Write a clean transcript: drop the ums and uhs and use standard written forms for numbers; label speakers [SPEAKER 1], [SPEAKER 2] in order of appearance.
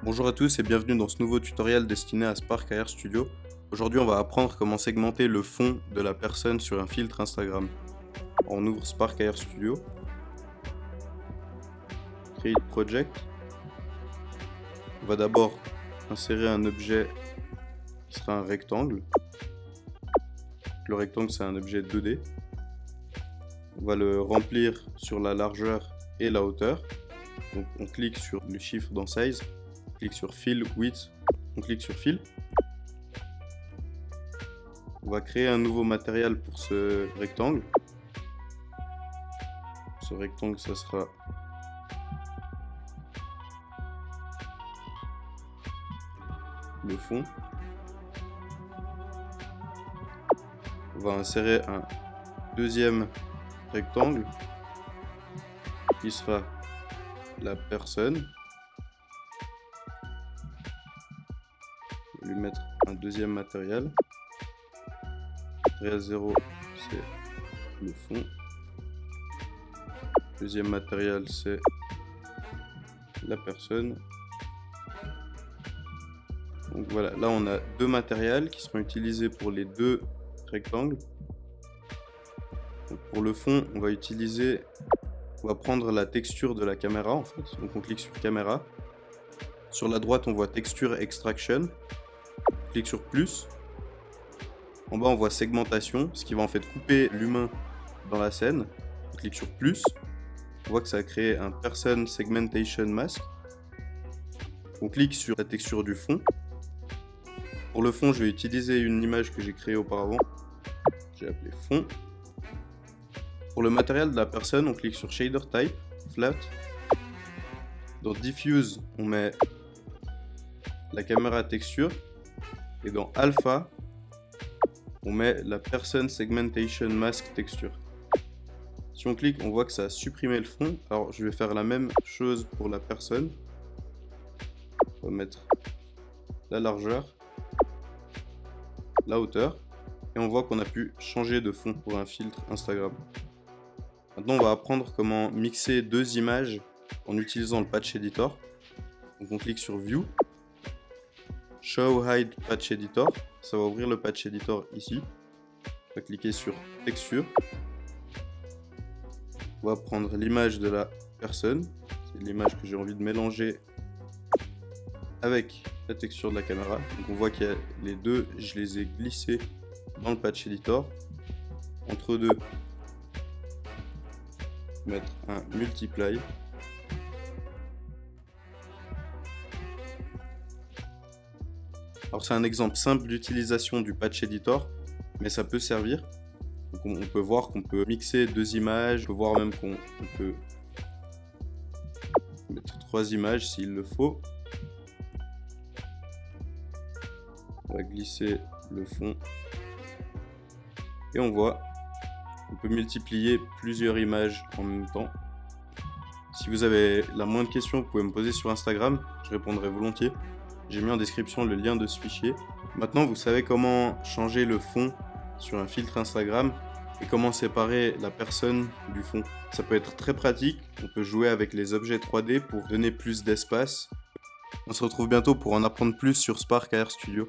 [SPEAKER 1] Bonjour à tous et bienvenue dans ce nouveau tutoriel destiné à Spark AR Studio. Aujourd'hui, on va apprendre comment segmenter le fond de la personne sur un filtre Instagram. On ouvre Spark AR Studio, Create Project. On va d'abord insérer un objet qui sera un rectangle. Le rectangle, c'est un objet 2D. On va le remplir sur la largeur et la hauteur. Donc, on clique sur le chiffre dans Size. On clique sur Fill, Width, on clique sur Fill. On va créer un nouveau matériel pour ce rectangle. Ce rectangle, ça sera le fond. On va insérer un deuxième rectangle qui sera la personne. On va lui mettre un deuxième matériel. Matériel 0, c'est le fond. Deuxième matériel, c'est la personne. Donc voilà, là on a deux matériels qui seront utilisés pour les deux rectangles. Donc pour le fond, on va prendre la texture de la caméra en fait. Donc on clique sur caméra. Sur la droite, on voit texture extraction. On clique sur plus. En bas, on voit segmentation, ce qui va en fait couper l'humain dans la scène. On clique sur plus. On voit que ça a créé un person segmentation mask. On clique sur la texture du fond. Pour le fond, je vais utiliser une image que j'ai créée auparavant. J'ai appelé fond. Pour le matériel de la personne, on clique sur shader type, flat. Dans diffuse, on met la caméra texture. Et dans alpha, on met la person segmentation mask texture. Si on clique, on voit que ça a supprimé le fond. Alors je vais faire la même chose pour la personne. On va mettre la largeur, la hauteur, et on voit qu'on a pu changer de fond pour un filtre Instagram. Maintenant, on va apprendre comment mixer deux images en utilisant le Patch Editor. Donc on clique sur View, Show Hide Patch Editor. Ça va ouvrir le Patch Editor ici. On va cliquer sur Texture. On va prendre l'image de la personne. C'est l'image que j'ai envie de mélanger avec la texture de la caméra. Donc on voit qu'il y a les deux, je les ai glissés dans le Patch Editor. Entre deux, mettre un multiply. Alors c'est un exemple simple d'utilisation du Patch Editor, mais ça peut servir. Donc on peut voir qu'on peut mixer deux images, on peut voir même qu'on peut mettre trois images s'il le faut. On va glisser le fond et on voit qu'on peut multiplier plusieurs images en même temps. Si vous avez la moindre question, vous pouvez me poser sur Instagram, je répondrai volontiers. J'ai mis en description le lien de ce fichier. Maintenant, vous savez comment changer le fond sur un filtre Instagram et comment séparer la personne du fond. Ça peut être très pratique, on peut jouer avec les objets 3D pour donner plus d'espace. On se retrouve bientôt pour en apprendre plus sur Spark AR Studio.